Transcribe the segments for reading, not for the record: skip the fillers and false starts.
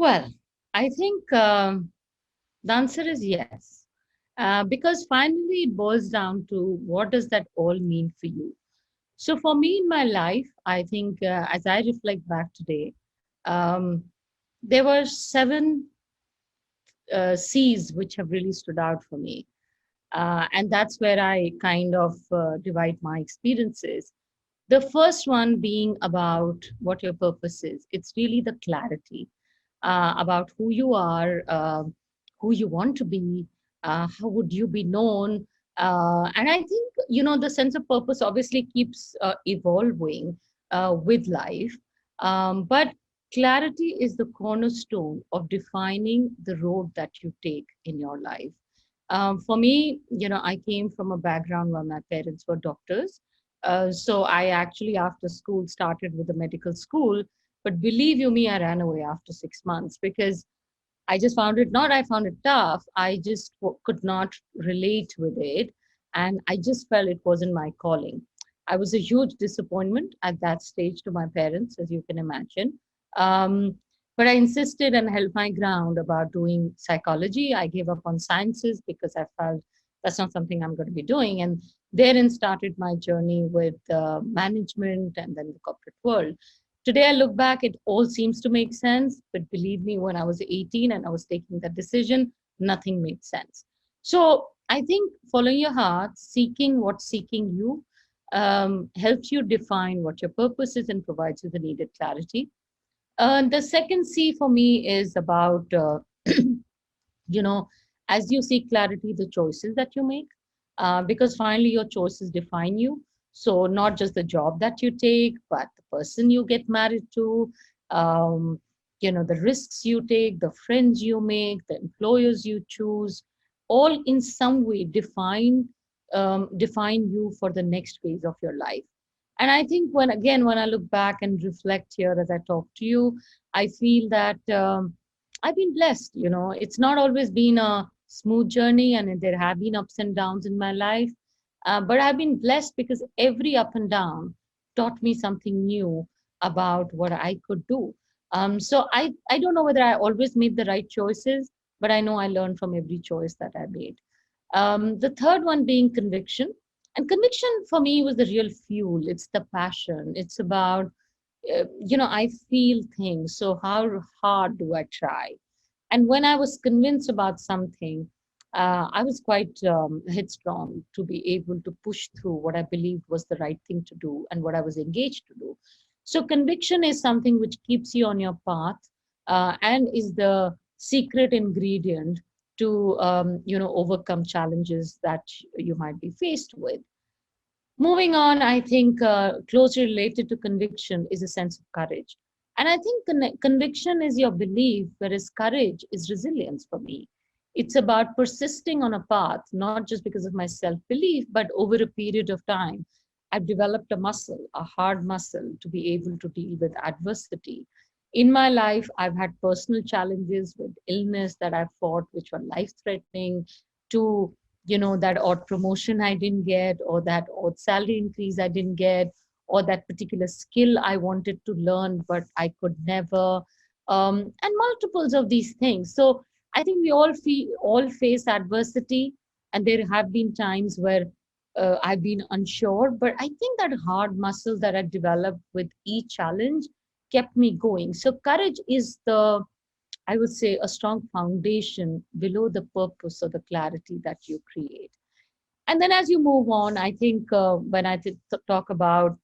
Well, I think the answer is yes. Because finally it boils down to what does that all mean for you? So for me in my life, I think as I reflect back today, um, there were seven C's which have really stood out for me. And that's where I kind of divide my experiences. The first one being about what your purpose is. It's really the clarity about who you are, who you want to be, how would you be known. And I think, the sense of purpose obviously keeps evolving with life. But clarity is the cornerstone of defining the road that you take in your life. For me, I came from a background where my parents were doctors. So I actually, after school, started with a medical school. But believe you me, I ran away after 6 months because I just found it not, I found it tough. I just could not relate with it. And I just felt it wasn't my calling. I was a huge disappointment at that stage to my parents, as you can imagine. Um, but I insisted and held my ground about doing psychology. I gave up on sciences because I felt that's not something I'm going to be doing. And therein started my journey with management and then the corporate world. Today, I look back, it all seems to make sense. But believe me, when I was 18 and I was taking that decision, nothing made sense. So I think following your heart, seeking what's seeking you, helps you define what your purpose is and provides you the needed clarity. The second C for me is about, you know, as you seek clarity, the choices that you make, because finally your choices define you. So, not just the job that you take, but the person you get married to, um, the risks you take, the friends you make, the employers you choose, all in some way define you for the next phase of your life. And I think when I look back and reflect here as I talk to you, I feel that I've been blessed. It's not always been a smooth journey, and there have been ups and downs in my life. But I've been blessed because every up and down taught me something new about what I could do. So I don't know whether I always made the right choices, but I know I learned from every choice that I made. The third one being conviction. And conviction for me was the real fuel. It's the passion. It's about, I feel things. So how hard do I try? And when I was convinced about something, I was quite headstrong to be able to push through what I believed was the right thing to do and what I was engaged to do. So conviction is something which keeps you on your path, and is the secret ingredient to overcome challenges that you might be faced with. Moving on, I think closely related to conviction is a sense of courage. And I think conviction is your belief, whereas courage is resilience for me. It's about persisting on a path, not just because of my self belief, but over a period of time. I've developed a muscle, a hard muscle, to be able to deal with adversity. In my life, I've had personal challenges with illness that I've fought, which were life threatening, to that odd promotion I didn't get, or that odd salary increase I didn't get, or that particular skill I wanted to learn but I could never, and multiples of these things. So I think we all face adversity, and there have been times where I've been unsure, but I think that hard muscle that I developed with each challenge kept me going. So courage is the, I would say, a strong foundation below the purpose or the clarity that you create. And then as you move on, I think when I talk about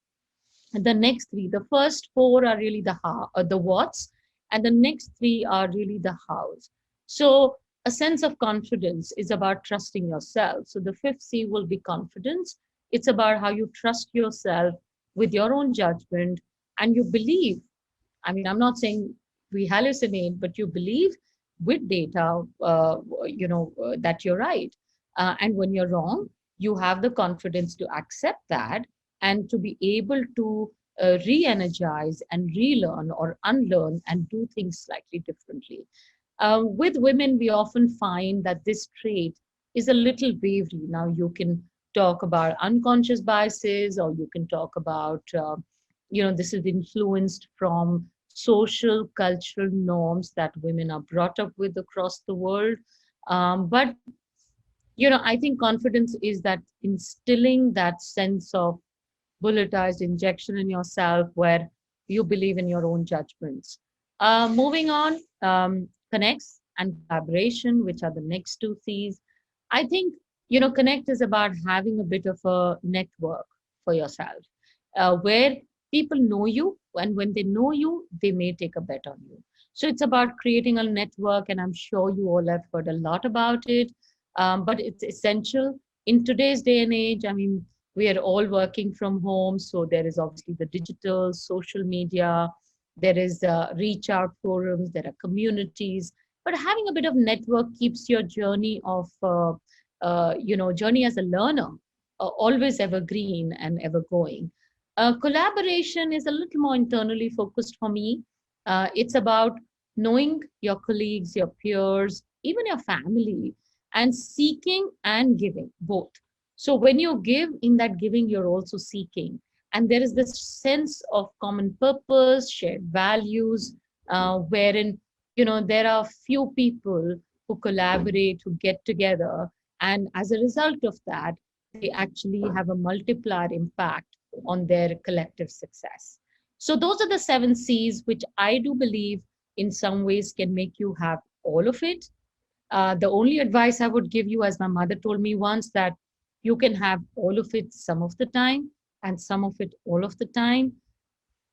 the next three, the first four are really the how, the what's, and the next three are really the hows. So a sense of confidence is about trusting yourself. So the fifth C will be confidence. It's about how you trust yourself with your own judgment, and you believe. I mean, I'm not saying we hallucinate, but you believe with data, that you're right. And when you're wrong, you have the confidence to accept that and to be able to re energize and relearn or unlearn and do things slightly differently. With women, we often find that this trait is a little wavery. Now, you can talk about unconscious biases, or you can talk about, this is influenced from social, cultural norms that women are brought up with across the world. But I think confidence is that instilling that sense of bulletized injection in yourself where you believe in your own judgments. Moving on, connects and collaboration, which are the next two C's. I think, connect is about having a bit of a network for yourself where people know you, and when they know you, they may take a bet on you. So it's about creating a network, and I'm sure you all have heard a lot about it, but it's essential in today's day and age. I mean, we are all working from home, so there is obviously the digital social media, there is reach out forums, there are communities, but having a bit of network keeps your journey of journey as a learner always evergreen and ever going. Collaboration is a little more internally focused for me. It's about knowing your colleagues, your peers, even your family, and seeking and giving both. So when you give, in that giving, you're also seeking. And there is this sense of common purpose, shared values, wherein, there are few people who collaborate, who get together. And as a result of that, they actually have a multiplier impact on their collective success. So those are the seven C's, which I do believe in some ways can make you have all of it. The only advice I would give you, as my mother told me once, that you can have all of it some of the time and some of it all of the time.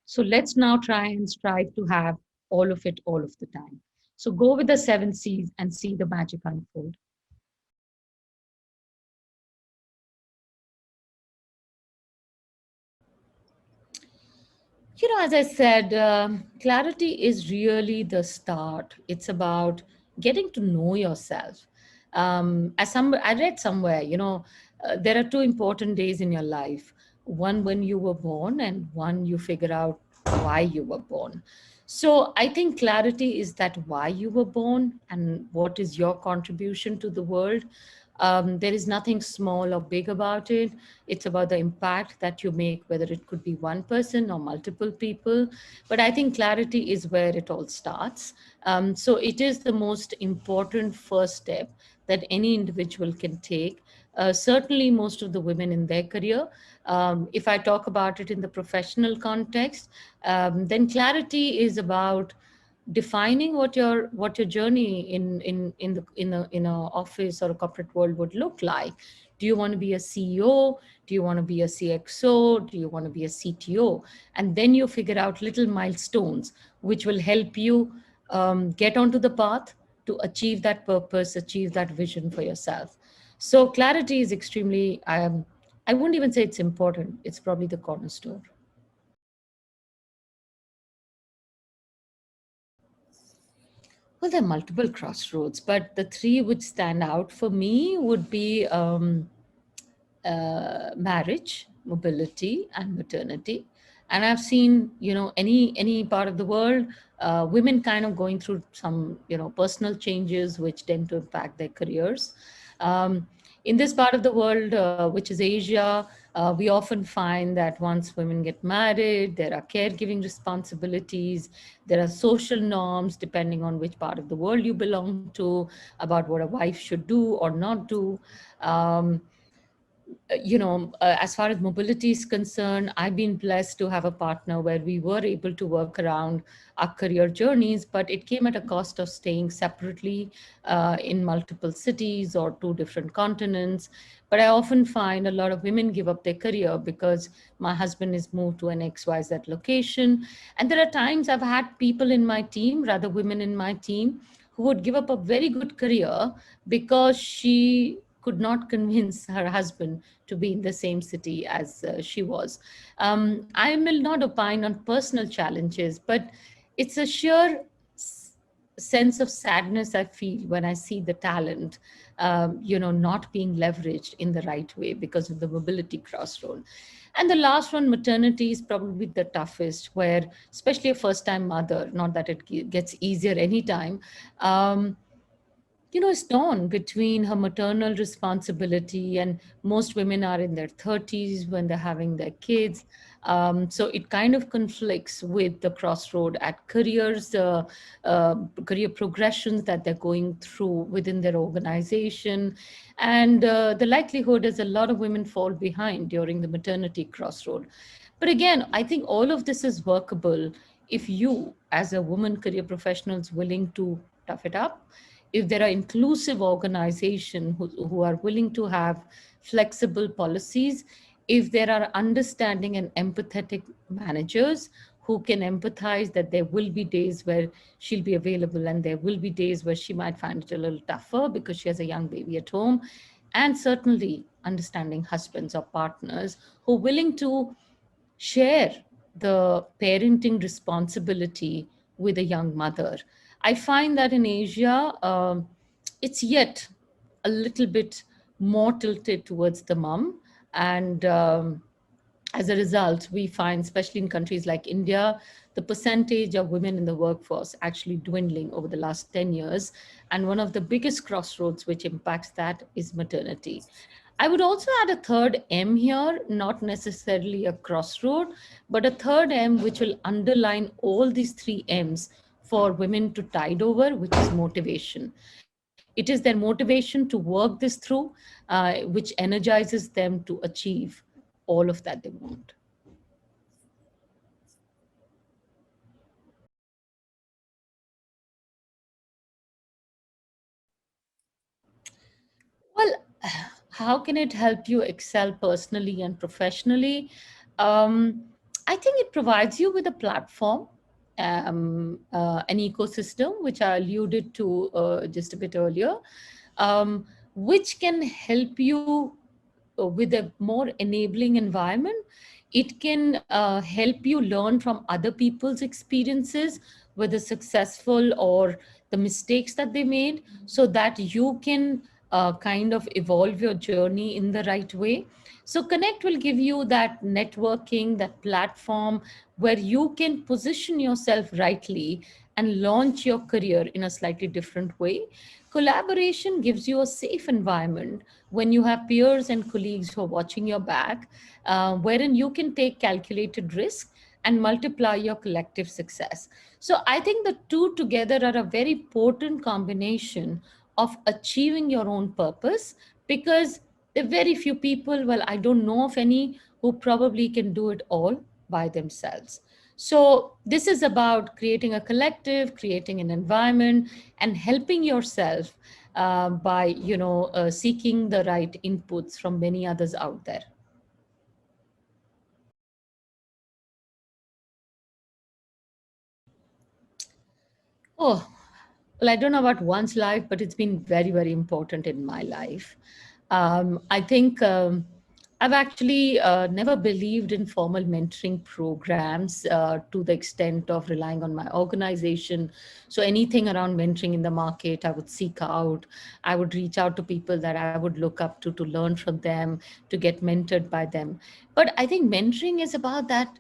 So let's now try and strive to have all of it all of the time. So go with the seven C's and see the magic unfold. As I said, clarity is really the start. It's about getting to know yourself. I read somewhere, there are two important days in your life: one when you were born, and one you figure out why you were born. So I think clarity is that why you were born and what is your contribution to the world. There is nothing small or big about it. It's about the impact that you make, whether it could be one person or multiple people. But I think clarity is where it all starts. So it is the most important first step that any individual can take. Certainly, most of the women in their career, if I talk about it in the professional context, then clarity is about defining what your journey in a office or a corporate world would look like. Do you want to be a CEO? Do you want to be a CXO? Do you want to be a CTO? And then you figure out little milestones which will help you get onto the path to achieve that purpose, achieve that vision for yourself. So clarity is extremely, I wouldn't even say it's important, it's probably the cornerstone. Well, there are multiple crossroads, but the three which stand out for me would be marriage, mobility, and maternity. And I've seen, any part of the world, women kind of going through some, personal changes which tend to impact their careers. In this part of the world, which is Asia, we often find that once women get married, there are caregiving responsibilities, there are social norms, depending on which part of the world you belong to, about what a wife should do or not do. Um, as far as mobility is concerned, I've been blessed to have a partner where we were able to work around our career journeys, but it came at a cost of staying separately in multiple cities or two different continents. But I often find a lot of women give up their career because my husband is moved to an XYZ location. And there are times I've had people in my team, rather women in my team, who would give up a very good career because she could not convince her husband to be in the same city as she was. I will not opine on personal challenges, but it's a sheer sense of sadness I feel when I see the talent, not being leveraged in the right way because of the mobility crossroad. And the last one, maternity, is probably the toughest, where especially a first-time mother, not that it gets easier anytime, um, is torn between her maternal responsibility, and most women are in their 30s when they're having their kids. So it kind of conflicts with the crossroad at uh, career progressions that they're going through within their organization. And the likelihood is a lot of women fall behind during the maternity crossroad. But again, I think all of this is workable if you, as a woman career professional, is willing to tough it up. If there are inclusive organizations who are willing to have flexible policies, if there are understanding and empathetic managers who can empathize that there will be days where she'll be available and there will be days where she might find it a little tougher because she has a young baby at home, and certainly understanding husbands or partners who are willing to share the parenting responsibility with a young mother. I find that in Asia, it's yet a little bit more tilted towards the mom. And as a result, we find, especially in countries like India, the percentage of women in the workforce actually dwindling over the last 10 years. And one of the biggest crossroads which impacts that is maternity. I would also add a third M here, not necessarily a crossroad, but a third M which will underline all these three M's for women to tide over, which is motivation. It is their motivation to work this through, which energizes them to achieve all of that they want. Well, how can it help you excel personally and professionally? Um, I think it provides you with a platform, an ecosystem, which I alluded to just a bit earlier, um, which can help you with a more enabling environment. It can help you learn from other people's experiences, whether successful or the mistakes that they made, so that you can kind of evolve your journey in the right way. So, Connect will give you that networking, that platform where you can position yourself rightly and launch your career in a slightly different way. Collaboration gives you a safe environment when you have peers and colleagues who are watching your back, wherein you can take calculated risk and multiply your collective success. So I think the two together are a very potent combination of achieving your own purpose, because there are very few people, well, I don't know of any, who probably can do it all by themselves. So this is about creating a collective, creating an environment, and helping yourself by seeking the right inputs from many others out there. Oh, well, I don't know about one's life, but it's been very, very important in my life. I think I've actually never believed in formal mentoring programs to the extent of relying on my organization. So anything around mentoring in the market, I would seek out. I would reach out to people that I would look up to learn from them, to get mentored by them. But I think mentoring is about that,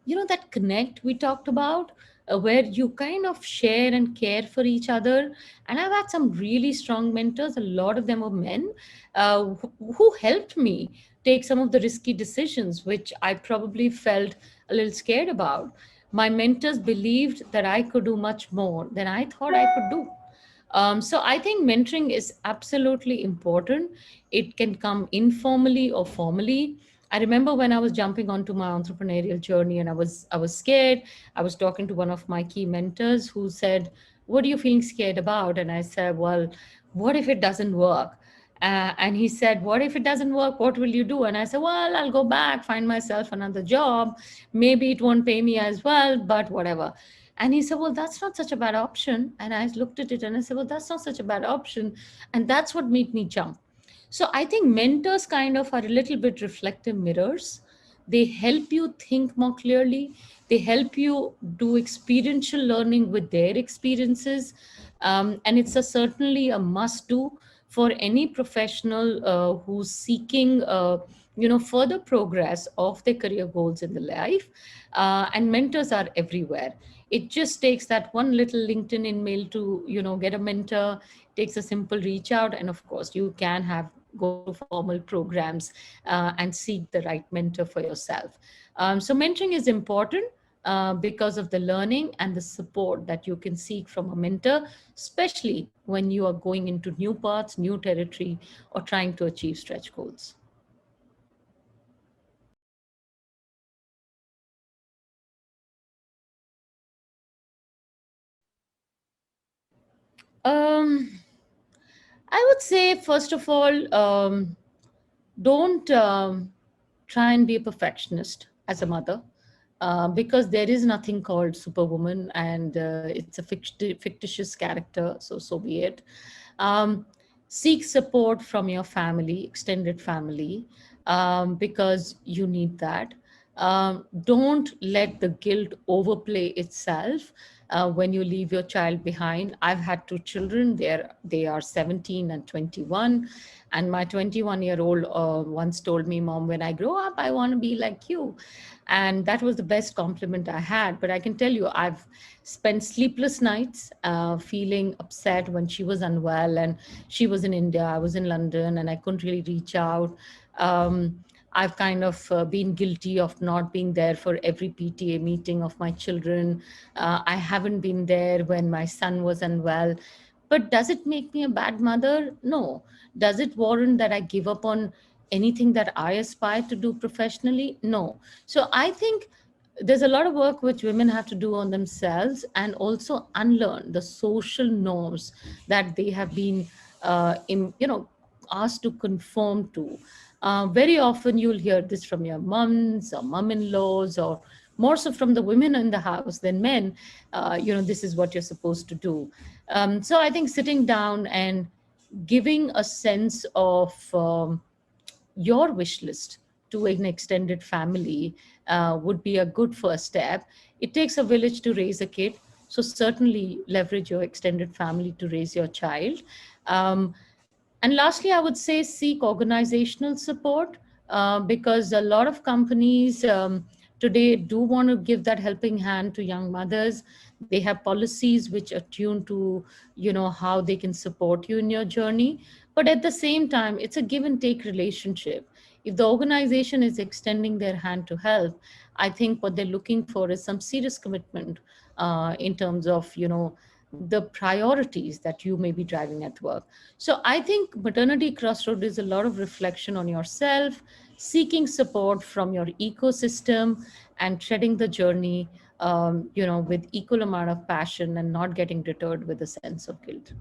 that connect we talked about, where you kind of share and care for each other. And I've had some really strong mentors, a lot of them were men, who helped me take some of the risky decisions which I probably felt a little scared about. My mentors believed that I could do much more than I thought I could do. So I think mentoring is absolutely important. It can come informally or formally. I remember when I was jumping onto my entrepreneurial journey and I was scared. I was talking to one of my key mentors who said, "What are you feeling scared about?" And I said, "Well, what if it doesn't work?" And he said, "What if it doesn't work? What will you do?" And I said, "Well, I'll go back, find myself another job. Maybe it won't pay me as well, but whatever." And he said, "Well, that's not such a bad option." And I looked at it and I said, "Well, that's not such a bad option." And that's what made me jump. So I think mentors kind of are a little bit reflective mirrors. They help you think more clearly. They help you do experiential learning with their experiences. And it's certainly a must do for any professional who's seeking further progress of their career goals in the life. And mentors are everywhere. It just takes that one little LinkedIn email to get a mentor. takes a simple reach out, and of course you can have go through formal programs and seek the right mentor for yourself. So mentoring is important because of the learning and the support that you can seek from a mentor, especially when you are going into new paths, new territory, or trying to achieve stretch goals. Um, I would say, first of all, don't try and be a perfectionist as a mother, because there is nothing called superwoman, and it's a fictitious character, so be it. um, Seek support from your family, extended family, because you need that. Don't let the guilt overplay itself when you leave your child behind. I've had two children. They are 17 and 21, and my 21-year-old once told me, "Mom, when I grow up, I want to be like you." And that was the best compliment I had. But I can tell you, I've spent sleepless nights feeling upset when she was unwell, and she was in India, I was in London, and I couldn't really reach out. um, I've kind of been guilty of not being there for every PTA meeting of my children. I haven't been there when my son was unwell. But does it make me a bad mother? No. Does it warrant that I give up on anything that I aspire to do professionally? No. So I think there's a lot of work which women have to do on themselves, and also unlearn the social norms that they have been asked to conform to. Very often you'll hear this from your mums or mom-in-laws, or more so from the women in the house than men. This is what you're supposed to do. So I think sitting down and giving a sense of your wish list to an extended family would be a good first step. It takes a village to raise a kid, so certainly leverage your extended family to raise your child. Um, and lastly, I would say seek organizational support, because a lot of companies today do want to give that helping hand to young mothers. They have policies which are tuned to, how they can support you in your journey. But at the same time, it's a give and take relationship. If the organization is extending their hand to help, I think what they're looking for is some serious commitment in terms of, the priorities that you may be driving at work. So I think maternity crossroad is a lot of reflection on yourself, seeking support from your ecosystem, and treading the journey, with equal amount of passion and not getting deterred with a sense of guilt.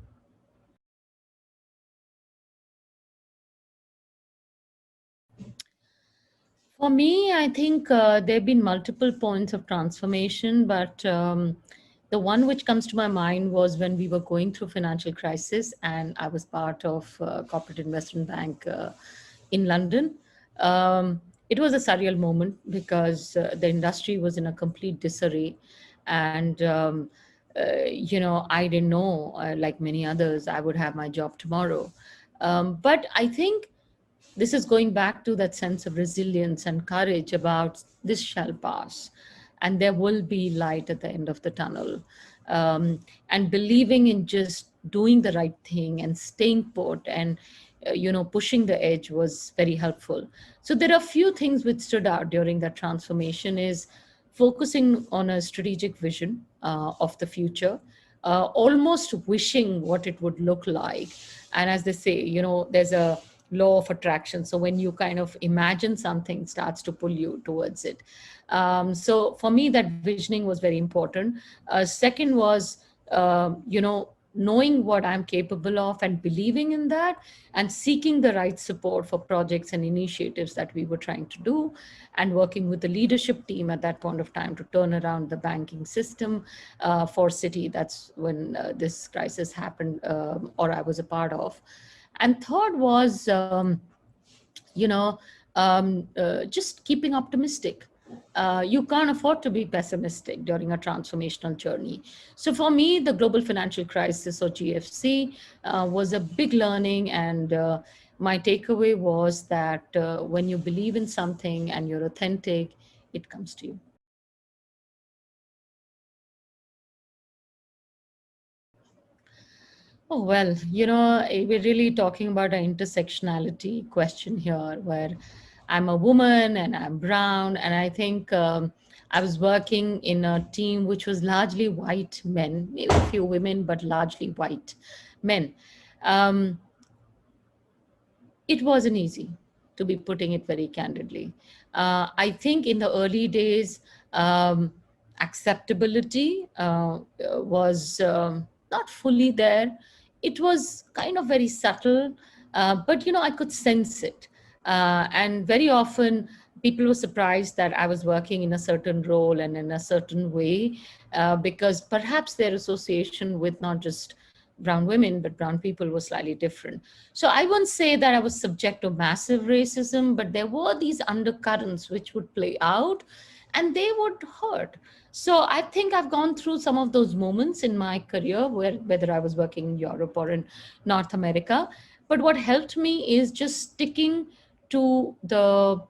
For me, I think there have been multiple points of transformation, but the one which comes to my mind was when we were going through financial crisis, and I was part of corporate investment bank in London. It was a surreal moment because the industry was in a complete disarray, and I didn't know, like many others, I would have my job tomorrow. But I think this is going back to that sense of resilience and courage about this shall pass, and there will be light at the end of the tunnel. And believing in just doing the right thing and staying put, and pushing the edge was very helpful. So there are a few things which stood out during that transformation: is focusing on a strategic vision of the future, almost wishing what it would look like. And as they say, there's a law of attraction. So when you kind of imagine something, it starts to pull you towards it. So for me, that visioning was very important. Second was, knowing what I'm capable of and believing in that, and seeking the right support for projects and initiatives that we were trying to do, and working with the leadership team at that point of time to turn around the banking system for Citi. That's when this crisis happened, or I was a part of. And third was, you know, just keeping optimistic. You can't afford to be pessimistic during a transformational journey. So for me, the global financial crisis, or GFC, was a big learning. And my takeaway was that when you believe in something and you're authentic, it comes to you. Oh, well, we're really talking about an intersectionality question here where I'm a woman and I'm brown. And I think I was working in a team which was largely white men, maybe a few women, but largely white men. Um, it wasn't easy, to be putting it very candidly. I think in the early days, um, acceptability was not fully there. It was kind of very subtle, but I could sense it. And very often, people were surprised that I was working in a certain role and in a certain way, because perhaps their association with not just brown women, but brown people was slightly different. So I won't say that I was subject to massive racism, but there were these undercurrents which would play out and they would hurt. So I think I've gone through some of those moments in my career where whether I was working in Europe or in North America. But what helped me is just sticking to the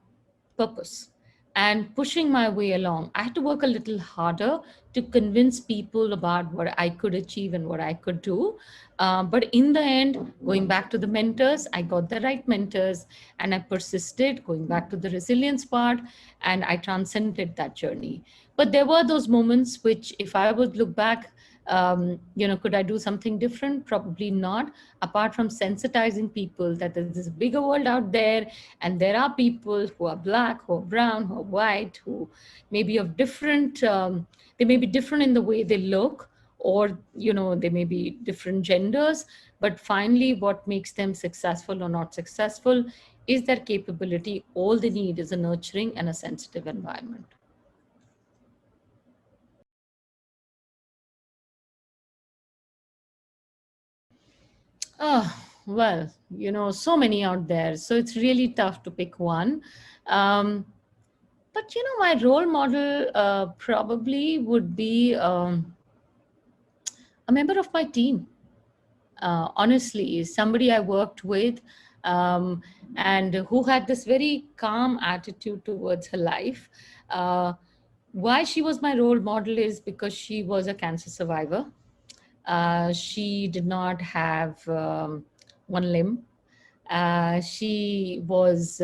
purpose and pushing my way along. I had to work a little harder to convince people about what I could achieve and what I could do. But in the end, going back to the mentors, I got the right mentors and I persisted, going back to the resilience part, and I transcended that journey. But there were those moments which, if I would look back, could I do something different? Probably not. Apart from sensitizing people that there's this bigger world out there, and there are people who are black, who are brown, who are white, who may be of different. They may be different in the way they look, or they may be different genders. But finally, what makes them successful or not successful is their capability. All they need is a nurturing and a sensitive environment. Oh, well, so many out there. So it's really tough to pick one. Um, but, my role model probably would be a member of my team. Honestly, somebody I worked with, um, and who had this very calm attitude towards her life. Uh, why she was my role model is because she was a cancer survivor. She did not have one limb. She was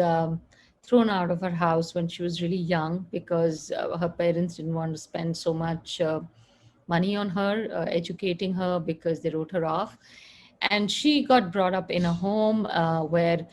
thrown out of her house when she was really young because her parents didn't want to spend so much money on her, educating her because they wrote her off. And she got brought up in a home where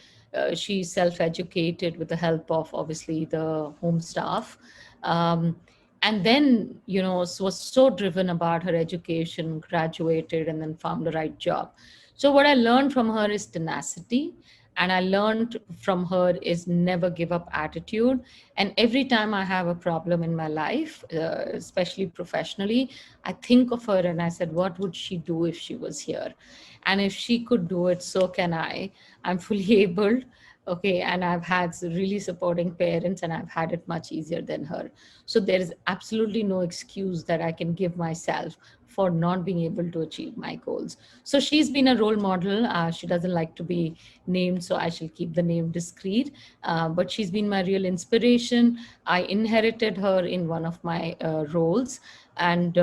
she self-educated with the help of obviously the home staff. Um, and then, was so driven about her education, graduated, and then found the right job. So what I learned from her is tenacity, and I learned from her is never give up attitude. And every time I have a problem in my life, especially professionally, I think of her and I said, what would she do if she was here? And if she could do it, so can I. I'm fully able. Okay, and I've had really supporting parents, and I've had it much easier than her. So there is absolutely no excuse that I can give myself for not being able to achieve my goals. So she's been a role model. She doesn't like to be named, so I shall keep the name discreet. But she's been my real inspiration. I inherited her in one of my roles, and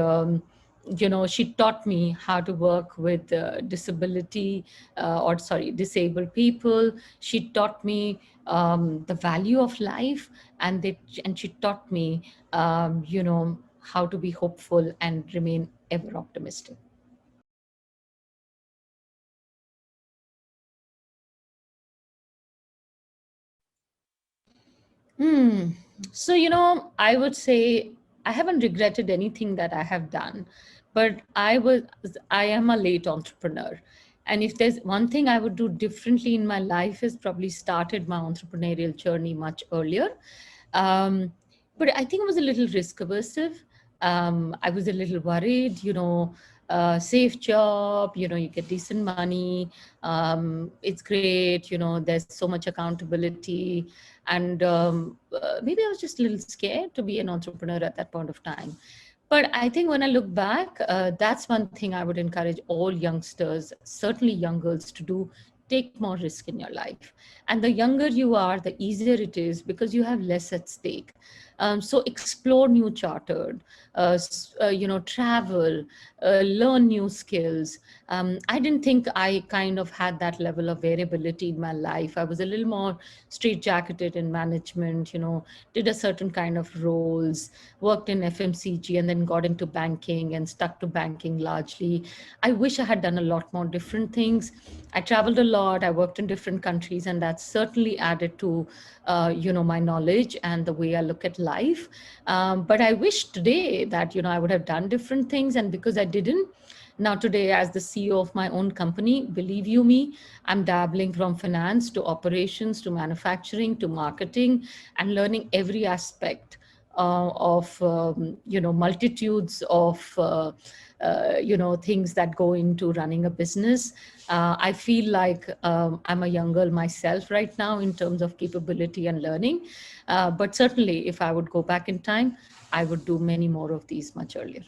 she taught me how to work with disability, or sorry, disabled people. She taught me the value of life, and she taught me how to be hopeful and remain ever optimistic. Hmm. So, I would say I haven't regretted anything that I have done, but I am a late entrepreneur. And if there's one thing I would do differently in my life is probably started my entrepreneurial journey much earlier. Um, but I think it was a little risk aversive. I was a little worried, safe job, you get decent money, it's great, there's so much accountability. And maybe I was just a little scared to be an entrepreneur at that point of time. But I think when I look back, that's one thing I would encourage all youngsters, certainly young girls, to do. Take more risk in your life. And the younger you are, the easier it is because you have less at stake. So explore new chartered, travel, learn new skills. I didn't think I kind of had that level of variability in my life. I was a little more straitjacketed in management, did a certain kind of roles, worked in FMCG and then got into banking and stuck to banking largely. I wish I had done a lot more different things. I traveled a lot, I worked in different countries, and that certainly added to, my knowledge and the way I look at life. But I wish today that, I would have done different things. And because I didn't, now today, as the CEO of my own company, believe you me, I'm dabbling from finance to operations to manufacturing to marketing and learning every aspect of multitudes of things that go into running a business. I feel like I'm a young girl myself right now in terms of capability and learning. But certainly, if I would go back in time, I would do many more of these much earlier.